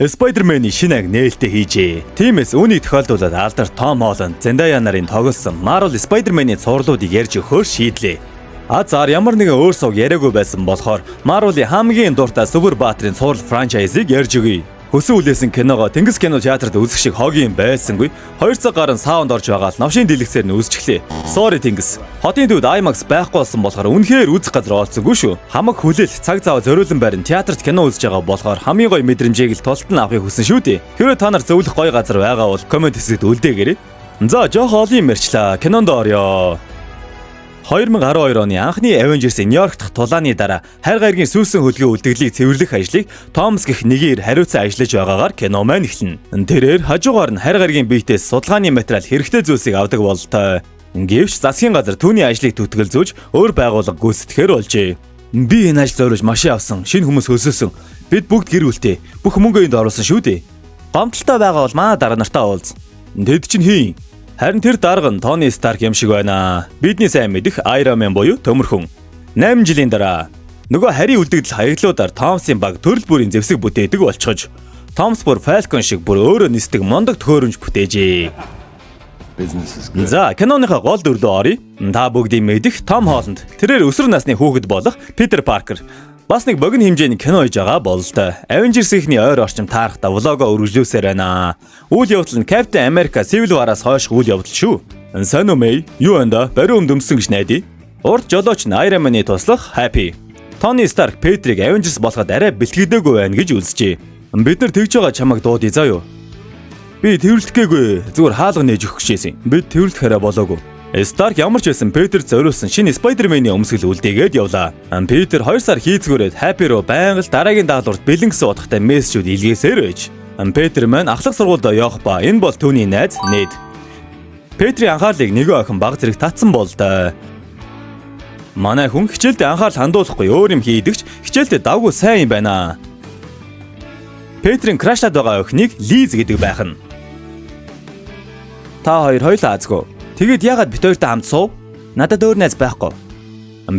Spider-Man-ийн шинэ анги нээлттэй хийжээ. Тиймээс үүнийг тохиолдуулаад алдар Том Холланд, Зендая нарын тоглосон Marvel Spider-Man-ийн цувралуудыг ярьж өгөхөөр шийдлээ. Зар ямар нэгэн өөр сувг яриаггүй байсан болохоор Marvel-ийн хамгийн дуртай супер баатрын цуврал франчайзыг ярьж өгье. Хөсөн үлээсэн киногоо Тэнгис кино театрт үзэх шиг хогийн байсангүй 2 цаг гарan саунд орж байгаа л новшийн дэлгэцээр нь үзчихлээ. Sorry Тэнгис. Хотын төвд IMAX байхгүй болсон болохоор үнэхээр үзэх газар олцсонгүй шүү. Хамаг хүлээл цаг зав зориулан байран театрт кино үзэж байгаа болохоор хамгийн гоё мэдрэмжийг л тултан авахыг хүсэн шүү дээ. Хэрэв та нар зөвлөх гоё газар байгаа бол комент хэсэгт үлдээгээрэй. За жоох олон юм ярьчлаа. Кинонд орё. 2012 оны анхны Avengers-ийн Нью-Йорк дахь тулааны дараа хайр гаригийн сүүсэн хөлгийн үлдгэлийг цэвэрлэх ажлыг Томас гэх нэгээр хариуцсан ажиллаж байгаагаар кино маань эхэлнэ. Тэрээр хажуугаар нь хайр гаригийн биетээс судалгааны материал хэрэгтэй зүйлсийг авдаг бололтой. Гэвч засгийн газар түүний ажлыг түтгэлзүүлж өөр байгууллага гүйцэтгэхээр болжээ. Би энэ ажил зориулж машин авсан, шинэ хүмүүс хөлсөөсөн. Бид бүгд гэр бүлтэй бүх мөнгө энд оруулсан шүү дээ. Гомдолтой байгаа бол манай дараа нартаа уулз. Тэд чинь хийн? Харин тэр дарга нь Тони Старк юм шиг байна. Бидний сайн мэдих Iron Man буюу төмөр хүн. 8 жилийн дараа нөгөө харийн үлдэгдэл хаяглуудаар Томсын баг төрөл бүрийн зэвсэг бүтээдэг болчихож Томс бүр Falcon шиг бүр өөрөө нисдэг мондог төхөөрөмж бүтээжээ. За, киноныхаа гол дүрлөө оръё. Та бүгдийн мэдих Том Холланд тэрээр өсвөр насны хүүхэд болох Питер Паркер бас нэг богино хэмжээний кино хийж байгаа бололтой. Avengers-ийн ойр орчим таарахта влогоо үргэлжлүүлсээр байна. Үйл явдал нь Captain America Civil War-аас хойш үйл явдал шүү. Сайн уу Мэй? Юу энэ бариу өмдөмсөн гэж найдаа. Урд жолооч нь Iron Man-ы туслах Happy. Tony Stark Peter-ийг Avengers болоход арай бэлтгэдэггүй байна гэж үзжээ. Бид нар тэгж байгаа чамайг дуудъя заа юу? Би тэрвэрлэхгээгүй. Зүгээр хаалга нээж өгөх гэжсэн. Бид тэрвэрлэх хараа болоогүй. Старк ямар ч байсан Петер зориулсан шинэ Spider-Man-ийн өмсгөл үлдээгээд явлаа. Петер 2 сар хийцгүүрээд Happy руу байнга л дараагийн даалгаварт бэлэн гэсэн утгатай мессежүүд илгээсээр байж. Петер маань ахлах сургуульд явах ба энэ бол түүний найз Ned. Петрийн анхаарлыг нөгөө охин баг зэрэг татсан болтой. Манай хүн хичээлдээ анхаарал хандуулахгүй өөр юм хийдэгч хичээлдээ давгүй сайн юм байна. Петрийн крашлаад байгаа охиныг Лиз гэдэг байх нь. Та хоёр хоёлаа азгүй. Тэгэд ягаад бит хоёртой хамт суув? Надад өөр найз байхгүй.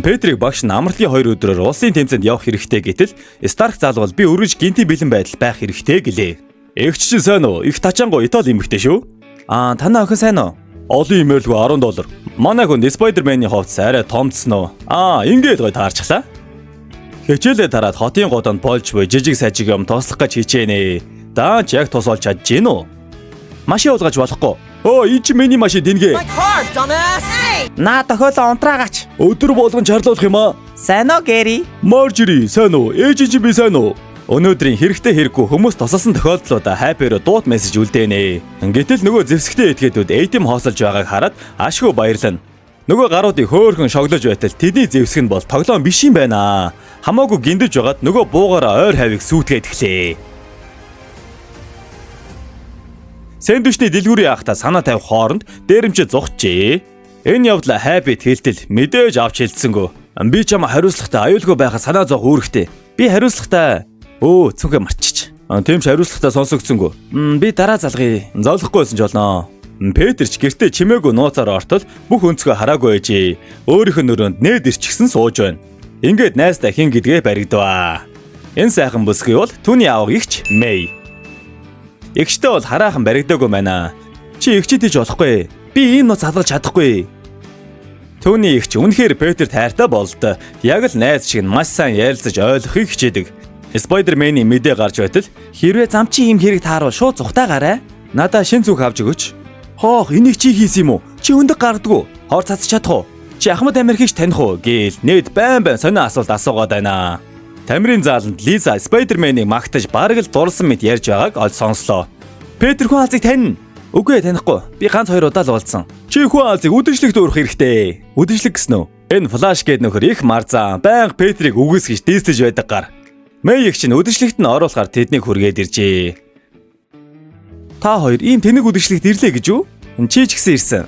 Петрийг багш нь амралтын 2 өдрөөр улсын тэмцээнд явах хэрэгтэй гэтэл Старк залгуул би өргөж гинти бэлэн байдал байх хэрэгтэй гэлээ. Эгч чинь сайн уу? Их тачаангуй Итали эмэгтэй шүү. Танай охин сайн уу? Олон имэйлгүй $10. Манай хүн Spider-Man-ийн хувцас арай томцсон уу? Ингээд гоё таарчлаа. Хичээлээ тараад хотын годонд болж буй жижиг сажиг юм туслах гэж хичээнэ. Даач яг тус олж чадж гин үү? Машин уулгаж болохгүй. Ий чи миний машин дэнгээ. Наа тохиолоо унтраагач. Өдөр болгон чарлуулах юм аа. Сайн уу Гэри? Маржери, сайн уу? Ээж чи би сайн уу? Өнөөдрийн хэрэгтэй хэрэггүй хүмүүс тусалсан тохиолдлуудаа Happy-ро дууд мессеж үлдээнэ. Гэтэл нөгөө зэвсэгтэй этгээдүүд эйтэм хоосолж байгааг хараад ашгүй баярлана. Нөгөө гаруудыг хөөхөн шоглож байтал тэдний зэвсэг нь бол тоглоом биш юм байна. Хамаагүй гиндэж байгаад нөгөө буугаараа ойр хавийг сүйтгээд эхлэе. Сэндвичний дэлгүүрийн ахта санаа тавих хооронд дээрэмчээ зогчжээ. Энэ явдлаа Happy хэлтэл мэдээж авч хэлцсэнгөө. Би чам хариуцлагатай аюулгүй байхад санаа зовх үүрэгтэй. Би хариуцлагатай. Цүнхээ марччих. Тийм ч хариуцлагатай сонсогдсонгүй. Би дараа залгая. Зовлохгүйсэн ч болно. Петр ч гэртээ чимээгүй нууцаар ортол бүх өнцгөө хараагүй ээжээ. Өөрийнх нь өрөөнд нээд ирчихсэн сууж байна. Ингээд найстай хин гэдгээ баригдваа. Энэ сайхан бүсгүй бол түүний аав эгч Мэй. Эгчтэй бол хараахан баригдаагүй байна. Чи эгчтэй ч болохгүй. Би ийм нууц залгаж чадахгүй. Түүний эгч үнэхээр Петр тайртай бололтой. Яг л найз шиг маш сайн ярилцаж ойлгохыг хичээдэг. Spider-Man-ийн мэдээ гарч байтал хэрвээ зам чи ийм хэрэг таарвал шууд зүхтаагаарай. Надаа шин зүг авч өгөөч. Хоох, энийг чи хийсэн юм уу? Чи өндөг гардггүй. Хор цацж чадах уу? Чи Ахмад Америкийг таних уу? Гээл Нед байн сонио асуулт асуугаад байна. Тамирын зааланд Лиза Spider-Man-ыг магтаж бараг л дурлсан мэт ярьж байгааг олж сонслоо. Петр хүн алзыг тань. Үгүй танихгүй. Би ганц 2 удаа л уулзсан. Чи хүн алзыг үдшилтэд өрөх хэрэгтэй. Үдшилэг гэснэ үү? Энэ флаш гээд нөхөр их марзан байнга Петрийг үгүйсгэж дээстэж байдаг гар. Мэй их чинь үдшилэгт нь оруулахаар тэднийг хүргээд иржээ. Та хоёр ийм тэнэг үдшилэгт ирлээ гэж юу? Чи ч гэсэн ирсэн.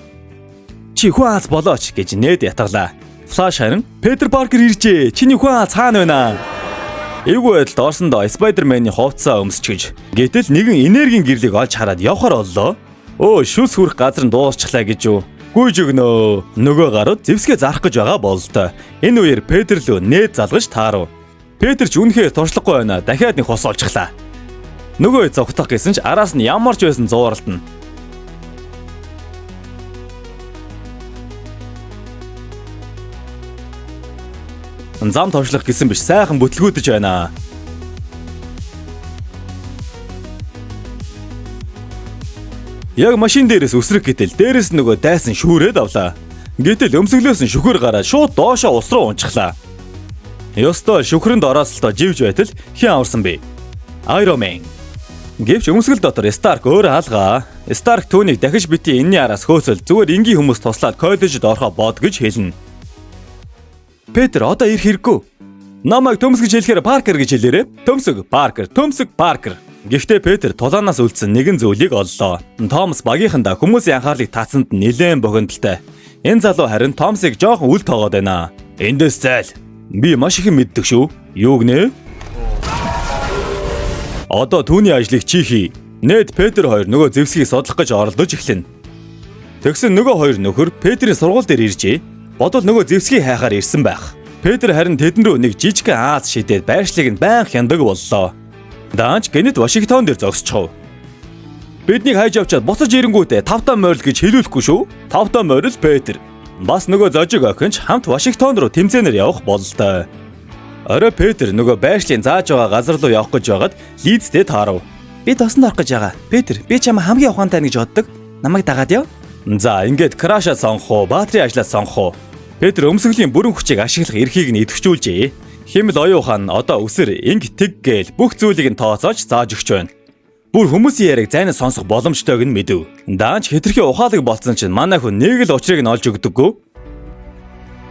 Чи хүн алз болооч гэж Нед ятгалаа. Флаш харин Петр Паркер иржээ. Чиний хүн алз хаана байна? Эвгүй байдалд орсондоо Spider-Man-ийн хувцас өмсчихэж. Гэтэл нэгэн энергийн гэрлийг олж хараад явхаар боллоо. Шүс хүрэх газар нь дуусчлаа гэж юу? Гүйж өгнөө. Нөгөө гарууд зэвсгээ зарах гэж байгаа бололтой. Энэ үеэр Петр лөө Нед залгаж таарав. Петр ч үнэхээр туршлахгүй байна. Дахиад нэг хос олчихлаа. Нөгөө зогтох гэсэн ч араас нь ямар ч байсан зууралдана. Зам товшлох гэсэн биш, сайхан бүтлгүүдэж байна. Яг машин дээрээс үсрэг гэтэл дээрээс нөгөө дайсан шүүрээд авлаа. Гэтэл өмсгөлөөс нь шүхэр гараад шууд доошоо ус руу унчихлаа. Ёстой шүхрэнд ороосолтоо живж байтал хэн аварсан бэ? Iron Man. Гэвч өмсгөл дотор Старк өөрөө хаалгаа. Старк түүнийг дахиж бити энэний араас хөөцөл зүгээр энгийн хүмүүс туслаад коллежид орохоо бод гэж хэлнэ. Петр одоо ирэх хэрэггүй. Намайг төмсгөж хэлэхээр Паркер гэж хэлээрэй. Төмсөг Паркер, төмсөг Паркер. Гэхдээ Петр тулаанаас үлдсэн нэгэн зүйлийг оллоо. Томас багийнхандаа хүмүүсийн анхаарлыг таацсанд нэлээд бохиндолтой. Энэ залуу харин Томсыг жоохон үл тоогоод байна. Эндээс зайл. Би маш их мэддэг шүү. Юу гэнэ? Одоо түүний ажлыг чи хий. Нед Петр хоёр нөгөө зэвсгийг судлах гэж оролдож эхлэнэ. Тэгсэн нөгөө хоёр нөхөр Петрийн сургууль дээр иржээ. Бодвол нөгөө зэвсгийг хайхаар ирсэн байх. Петр харин тэдэн рүү нэг жижигхэн Аз шидээд байршлыг нь байн хяндаг боллоо. Даанч гэнэт Вашингтон дээр зогсчихов. Биднийг хайж авчаад буцаж ирэнгүүтээ тавтаа морил гэж хэлүүлэхгүй шүү. Тавтаа морил Петр. Бас нөгөө зожиг охинч хамт Вашингтон руу тэмцээнээр явах бололтой. Орой Петр нөгөө байршлын зааж байгаа газар руу явах гэж байгаад Лидстэй таарав. Би тосонд орох гэж байгаа. Петр, би чамаа хамгийн ухаантай гэж боддог. Намайг дагаад яв. За, ингээд краша сонгох уу, баатри ажлаа сонгох уу? Петр өмсгөлийн бүрэн хүчийг ашиглах эрхийг нь идэвхжүүлжээ. Хэмэл оюун ухаан одоо үсэр инг тэг гээл бүх зүйлийг нь тооцоож зааж өгч байна. Бүр хүмүүсийн яриг зайнаас сонсох боломжтойг нь мэдэв. Даанч хэтэрхий ухаалаг болсон чинь манай хүн нэг л учрыг нь олж өгдөггүй.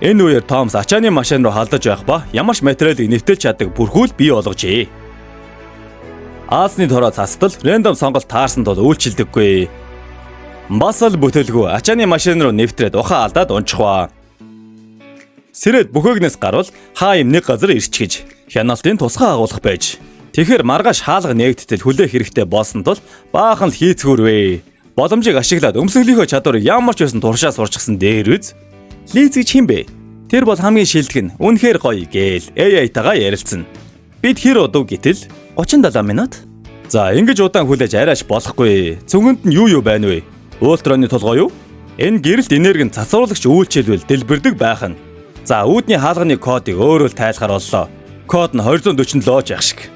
Энэ үеэр Томс ачааны машин руу халдаж байх ба ямар ч материалыг нэвтэлж чаддаг бүрхүүл бий болгожээ. Аасны тороо цастал рэндом сонголт таарсан тул үйлчилдэггүй. Бас л бүтэлгүй ачааны машин руу нэвтрээд ухаан алдаад унчихваа. Сэрэд бүхээгнээс гарвал хаа юм нэг газар ирчихэж хяналтын тусгай агуулах байж. Тэгэхэр маргааш хаалга нэгдтэл хүлээх хэрэгтэй болсон тул баахан л хийцгүүрвэ. Боломжийг ашиглаад өмсгөлийнхөө чадварыг ямар ч байсан туршаа сурчсан дээр үз. Лиз гэж хин бэ? Тэр бол хамгийн шилдэг нь үнэхээр гоё гээл AI-тайгаа ярилцсан. Бид хэр удав гэтэл 37 минут. За ингэж удаан хүлээж арайч болохгүй. Цүгэнд нь юу байна вэ? Ультроны толгой юу? Энэ гэрэлт энерги нь цацруулагч үйлчилвэл дэлбэрдэг байх нь. За үүдний хаалганы кодыг өөрөө л тайлахаар боллоо. Код нь 247 лооч ах шиг.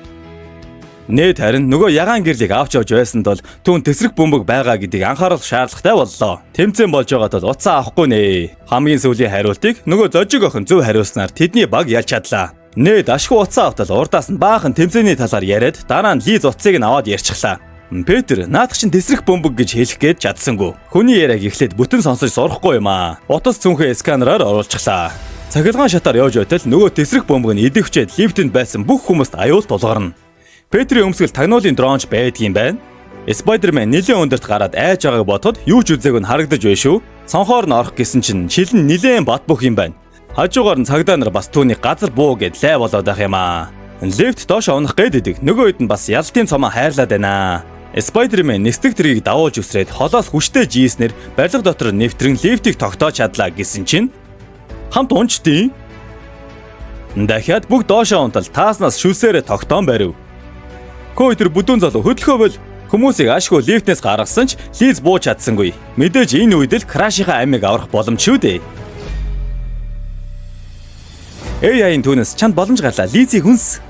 Нед харин нөгөө ягаан гэрлийг авч явж байсан тул түүн тесрэг бөмбөг байгаа гэдгийг анхаарах шаардлагатай боллоо. Тэмцээн болж байгаа тул уцаа авахгүй нэ. Хамгийн сүүлийн хариултыг нөгөө зожиг охин зөв хариулснаар тэдний баг ялж чадлаа. Нед ашгүй уцаа автал урдаас нь баахан тэмцээний талаар яриад дараа нь Лиз уцыг нь аваад ярьчихлаа. Петр наадах чинь тесрэх бөмбөг гэж хэлэх гээд чадсангүй. Хүний яриаг эхлээд бүтэн сонсож сурахгүй юм аа. Утас цүнхээ сканераар оруулчихлаа. Цахилгаан шатаар явж байтал нөгөө тесрэх бөмбөг нь идэвхжээд лифтэнд байсан бүх хүмүүст аюул тулгарна. Петрийн өмсгөл тагнуулын дронч байдгийн байна. Спайдермен нэлээд өндөрт гараад айж байгааг бодоход юу ч үзээг нь харагдаж байна шүү. Цонхоор нь орох гэсэн чинь шилэн нэлээд бат бөх юм байна. Хажуугаар нь цагдаа нар бас түүний газар буу гэд лай болоод байх юм аа. Лифт доош унах гээд идэг. Нөгөө хэд нь бас ялтын цомоо хайрлаад байна. Спайдермен нэстэг трийг давуулж үсрээд холоос хүчтэй жийснэр барилга дотор нэвтрэн лифтийг тогтоож чадлаа гэсэн чинь хамт унчдیں۔ Дахиад бүгд доошоо унтал тааснаас шүлсээрээ тогтоон барив. Койтер бүдүүн залуу хөдөлгөөвөл хүмүүсийг ашгүй лифтнээс гаргасан ч Лиз бууж чадсангүй. Мэдээж энэ үед л крашийнхаа амийг аврах боломж шүү дээ. AI-ийн түүнээс чанд боломж гарлаа. Лизийг хүнс.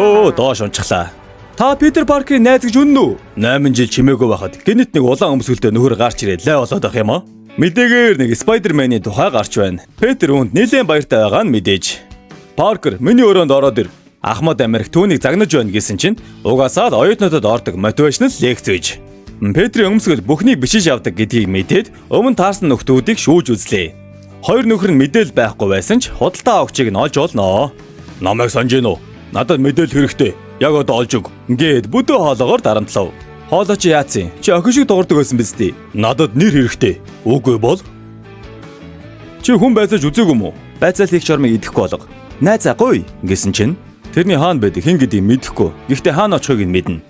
Оо доош унчихлаа. Та Питер Паркерийн найз гэж үнэн үү? 8 жил чимээгүй байхад гэнэт нэг улаан өмсгөлтэй нөхөр гарч ирээд лай болоод байх юм аа. Мэдээгээр нэг Спайдерменийн тухай гарч байна. Петр үүнд нэлээд баяртай байгаа нь мэдээж. Паркер миний өрөөнд ороод ир. Ахмад Америк түүнийг загнаж байна гэсэн чинь угаасаа л оюутнуудад ордог мотивашнл лекц үйж. Петрийн өмсгөл бүхнийг бичиж авдаг гэдгийг мэдээд өмнө таарсан нөхдүүдийг шүүж үзлээ. Хоёр нөхөр нь мэдээл байхгүй байсан ч худалдаа авахчийг нь олж олноо. Намайг санаж гинөө. Надад мэдээл хэрэгтэй. Яг одоо олж өг. Ингээд бүдөө хоолоогоор дарамтлав. Хоолоо чи яатсан? Чи охин шиг дуурдаг байсан биз дээ. Надад нэр хэрэгтэй. Үгүй бол. Чи хүн байцааж үзээгүй юм уу? Байцаал хийх чормыг идэхгүй болго. Найзаагүй гэсэн чинь тэрний хаана байдаг хэн гэдгийг мэдэхгүй. Гэхдээ хаана очихыг нь мэднэ.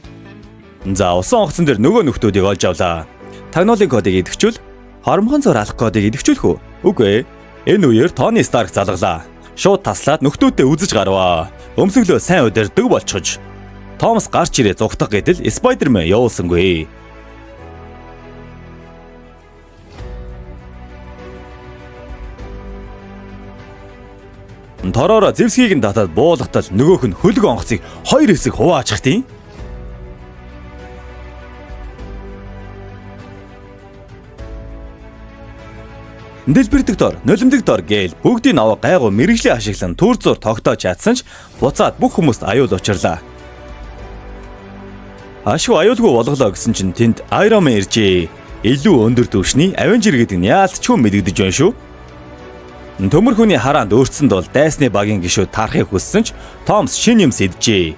За усан онгоцон дээр нөгөө нөхдүүдийг олж авлаа. Тагнуулын кодыг идэвхжүүл. Хоромхон зур алах кодыг идэвхжүүлэх үү? Үгүй. Энэ үеэр Тони Старк залглаа. Шууд таслаад нөхдүүдтэй үзэж гарваа. Өмсгөлөө сайн удирддаг болчихож. Томас гарч ирээ зугтах гэдэл Спайдермен явуулсангүй. Тороор Зевсгийг нь татаад буулгатал нөгөөх нь хөлөг онгоцыг хоёр хэсэг хуваачих тийм. Дэлбэрдэг дор, нулимдаг дор гээл бүгдийн аваа гайгүй мэрэгжлийн ашиглан төр зур тогтоож чадсан ч буцаад бүх хүмүүст аюул учрлаа. Ашгүй аюулгүй болголоо гэсэн чинь тэнд Iron Man иржээ. Илүү өндөр түвшний Avenger гэдэг нь яалтчгүй мэдэгдэж байна шүү. Төмөр хүний хараанд өөрчлөнд бол дайсны багийн гишүүд тарахыг хүссэн ч Томс шин юм сэджээ.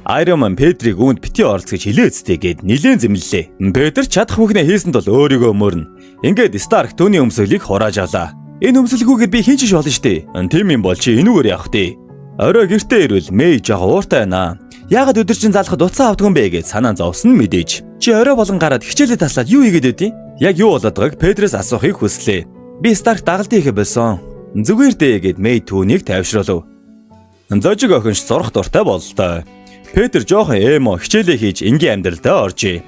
Iron Man Петрийг үүнд бити оролцгож хилээцтэй гэд нилээн зэмлэлээ. Петр чадах бүхнээ хийсэнд бол өөрийгөө мөрнө. Ингээд Старк түүний өмсгөлийг хурааж авлаа. Энэ өмсөлгүйгээр би хинч болно штэ. Тийм юм бол чи энүүгээр явах тий. Орой гэртээ ирвэл Мэй жоо ууртай байна. Яагаад өдөр чин залхад уцаа авдаг юм бэ гэж санаа зовсон мэдээж. Чи орой болгон гараад хичээлээ таслаад юу хийгээд байдیں? Яг юу болоод байгааг Петрээс асуухыг хүслээ. Би Старк дагалдаа хийхэ болсон. Зүгээр дээ гэд Мэй түүнийг тайвшруулв. Зожиг охинч зурх дуртай боллоо. Петр жоохон эмо хичээлээ хийж энгийн амьдралдаа оржээ.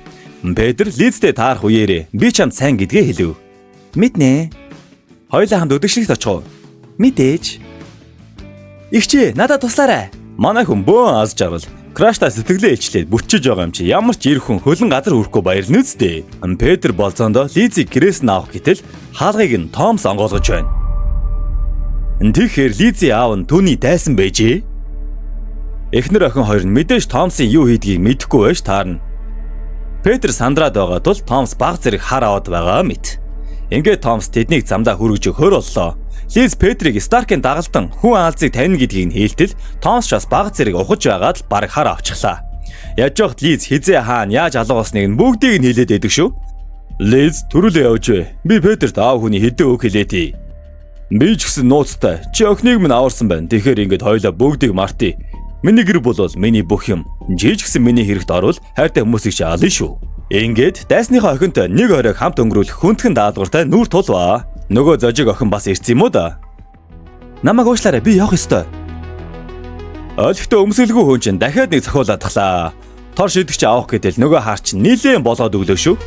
Петр Лизтэй таарах үеэрээ би чамд сайн гэдгээ хэлв. Мэднэ. Хоёулаа хамт өдөгшлэгт очих уу? Мэдээж. Игчээ, надад туслаарай. Манай хүн бөөн аз жаргал. Крашта сэтгэлээ илчлээд бүтчиж байгаа юм чи ямар ч ир хүн хөлн газар хүрэхгүй баярлна үстэй. Петр болцоондоо Лизийг гэрээс нь авах гэтэл хаалгыг нь Томс онгоолгож байна. Тэгэхээр Лизи аав нь түүний дайсан байжээ. Эхнэр охин хоёр нь мэдээж Томсын юу хийдгийг мэдэхгүй байж таарна. Петр сандраад байгаа тул Томс баг зэрэг хар аваад байгаа мэт. Ингээд Томс тэднийг замдаа хүргэж өгөхөр боллоо. Лиз Петрийг Старкийн дагалдан хүн аалзыг тавина гэдгийг нь хэлтэл Томс ч бас баг зэрэг ухаж байгаад баг хар авчихлаа. Яаж явахт Лиз хизээ хаана яаж алгуусныг нь бүгдийг нь хэлээд байдаг шүү. Лиз төрүүлээ явж бай. Би Петрт аав хүний хэдэн үг хэлээти. Би ч гэсэн нууцтай. Чи охиныг минь аварсан байна. Тэгэхээр ингээд хоёлаа бүгдийг мартъя. Миний гэр бол миний бүх юм. Жиж гисэн миний хэрэгт орвол хайртай хүмүүсийг чи ална шүү. Ингээд дайсныхаа охинтой нэг оройг хамт өнгөрүүлэх хүндхэн даалгавартай нүүр тулваа. Нөгөө зожиг охин бас ирсэн юм уу да? Намайг уушлаарай, би явах ёстой. Ойлгохтой өмсөлгүй хүн чинь дахиад нэг зохиолаад тахлаа. Тор шидэгч авах гэдэл нөгөө хаар чинь нийлэн болоод өглөө шүү.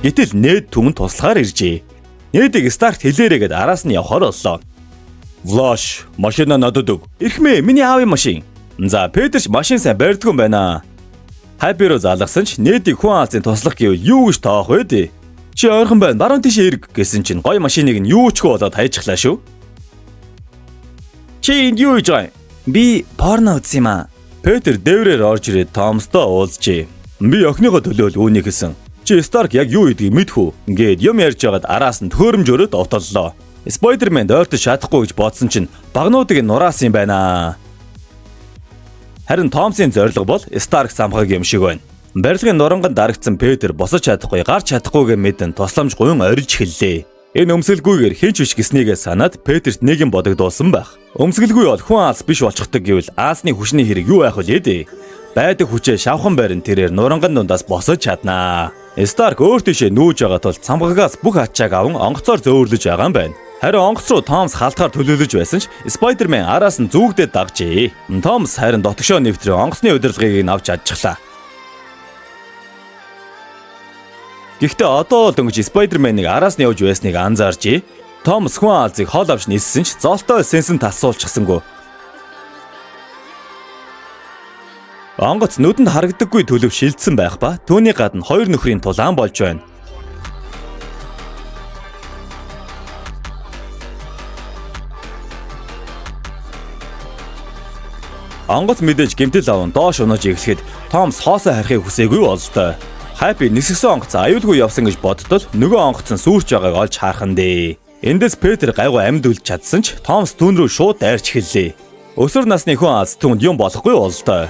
Гэтэл нээд түмэн туслахаар иржээ. Нээдэг Старк хэлээрээгээд араас нь явхаар боллоо. Влаш, машина надад өг. Ирхмээ, миний аавын машин. За, Петр ч машин сайн барьдаг юм байна. Хайпиро залгасан ч нээдэг хүн аалзын туслах гэвэл юу гэж тоох вэ дээ? Чи ойрхон байна, баруун тийш ирг гэсэн чинь гой машиныг нь юу ч болоод хайчихлаа шүү. Чи энд юу хийж байгаа юм? Би порно үзсэн юм аа. Петр дээврээр орж ирээд Томстой уулзжээ. Би охиныхоо төлөө л үүнийг хэлсэн. Чи Старк яг юу гэдгийг мэдхүү. Ингээд юм ярьж байгаад араас нь төөрөмжөөрөө довтоллоо. Спайдермен ойртож чадахгүй гэж бодсон чинь багнуудыг нураасан юм байна. Харин Томсын зорилго бол Старк самхаг юм шиг байна. Барилгын нуранганд дарагдсан Петр босож чадахгүй, гарч чадахгүйгээ мэдэн тусламж гуйн орилж хэллээ. Энэ өмсөлгүйгээр хинч биш гэснийгээ санаад Петрт нэг юм бодогдуулсан байх. Өмсөлгүй бол хүн аалс биш болчихдог гэвэл аалсны хүчний хэрэг юу байх вэ дээ? Байдаг хүчээ шавхан байран тэрээр нуранган дундаас босож чаднаа. Старк өөр тийшээ нүүж байгаа тул цамгагаас бүх ачааг аван онгоцоор зөөрлөж байгаа юм байна. Харин онгоц руу Томс халтгаар төлөөлөж байсан ч Спайдермен араас нь зүүгдээд дагжээ. Томс харин дотгошоо нэвтрээ онгоцны удирдлагыг нь авч чадчихлаа. Гэхдээ одоо л дөнгөж Спайдерменыг араас нь явж байсныг анзааржээ. Томс хүн аалзыг хол авч ниссэн ч золтой сенсэн тасуулчихсангүй. Онгоц нүдэнд харагддаггүй төлөв шилжсэн байх ба түүний гадна хоёр нөхрийн тулаан болж байна. Онгоц мэдээж гэмтэл аван доош унаж ирэхэд Томс хоосоо харихыг хүсээгүй боллоо. Хайпи нисгсэн онгоц аюулгүй явсан гэж бодтол нөгөө онгоц нь сүрч байгааг олж хархан дээ. Эндээс Петр гайгүй амьд үлж чадсан ч Томс түүн рүү шууд дайрч эхэллээ. Өсвөр насны хүн аалз түүнд юм болохгүй боллоо.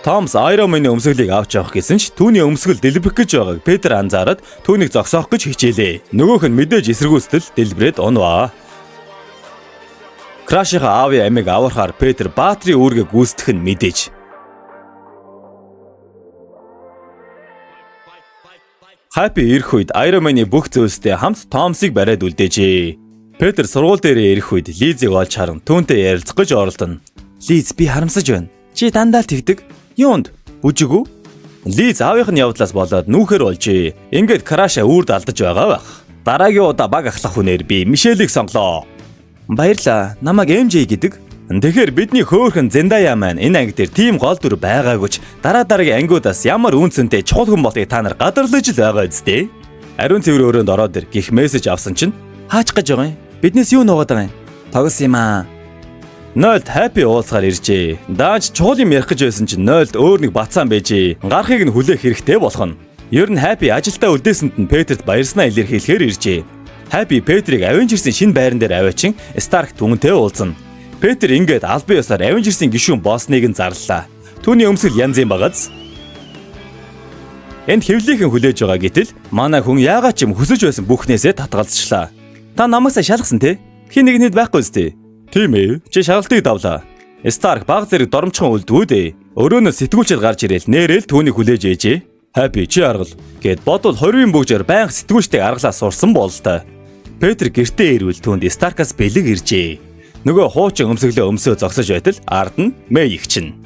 Томс Iron Man-ийн өмсгөлийг авч явах гэсэн ч түүний өмсгөл дэлбэрэх гэж байгааг Петр анзаараад түүнийг зогсоох гэж хичээлээ. Нөгөөх нь мэдээж эсэргүүцэл дэлбэрээд унваа. Крашийн аавын амийг аврахаар Петр баатрийн үүргээ гүйцэтгэх нь мэдээж. Happy ирэх үед Iron Man-ийн бүх зүйлстэй хамт Томсыг бариад үлдээжээ. Петр сургууль дээрээ ирэх үед Лизийг олж харан түүнтэй ярилцах гэж оролдоно. Лиз, би харамсаж байна. Чи дандаа тэгдэг. Юунд? Бүжигүү? Лиз аавынх нь явдлаас болоод нүүхээр олжээ. Ингээд Краша үрд алдаж байгаа байх. Дараагийн удаа баг ахлах хүнээр би Мишелийг сонглоо. Баярлаа. Намайг MJ гэдэг. Тэгэхээр бидний хөөхөн Зендая маань энэ анги дээр тийм гол дүр байгаагүйч дараагийн ангиудаас ямар үнцэнтэй чухал хүн болтыг та нар гадарлаж л байгаа үстэй. Ариун цэвэр өрөөнд ороод ир гих мессеж авсан чинь хаач гэж байгаа юм? Биднээс юу нуугаад байгаа юм? Тогс юм аа. Нойлд Happy уулзгаар иржээ. Дааж чухал юм ярих гэж байсан чинь Нойлд өөр нэг бацаан байжээ. Гарахыг нь хүлээх хэрэгтэй болох нь. Ер нь Happy ажилдаа үлдээсэнд нь Петрт баярснаа илэрхийлэхээр иржээ. Happy Петрийг Avengers-ийн шинэ байран дээр аваачин Stark түүнтэй уулзна. Петр ингээд албан ёсоор Avengers-ийн гишүүн боссныг нь зарлаа. Түүний өмсгөл янз юм багаз. Энд хэвлийнхэн хүлээж байгаа гэтэл манай хүн яагаад ч юм хүсэж байсан бүхнээсээ татгалзчлаа. Та намайг шалгасан те? Хин нэгнийд байхгүй зү? Тийм ээ. Чи шалгалтыг давлаа. Stark баг зэрэг доромчхон үлдгүү дээ. Өрөөнөөс сэтгүүлчээр гарч ирэл нэрэл түүнийг хүлээж ээжээ. Happy чи аргал гэд бодвол 20-ийн бүгжээр байнга сэтгүүлчтэйг аргалаа сурсан бололтой. Петр гэртээ ирвэл түүнд Stark-аас бэлэг иржээ. Нөгөө хуучин өмсгөлөө өмсөө зогсож байтал ард нь Мэй игчин.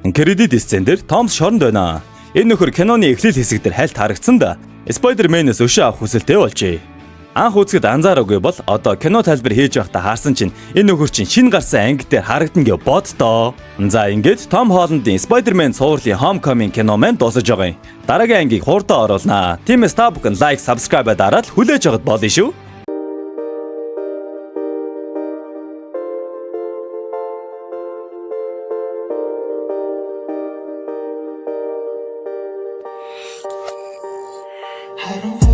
Кредит сцен дээр Томс шоронд байна. Энэ нөхөр киноны эхлэл хэсэг дээр хальт харагдсан да. Spider-Man-ээс өшөө авах хүсэлтэй болжээ. Анх үзэхэд анзаараагүй бол одоо кино тайлбар хийж байхдаа харсан чинь энэ нөхөр чинь шинэ гарсан анги дээр харагдан гэж боддоо. За ингээд Том Холландын Spider-Man цувралын Homecoming кино маань дуусаж байгаа юм. Дараагийн ангийг хурдан оруулнаа. Тиймээс та бүхэн лайк, subscribe дараад хүлээж аваад болно шүү. I don't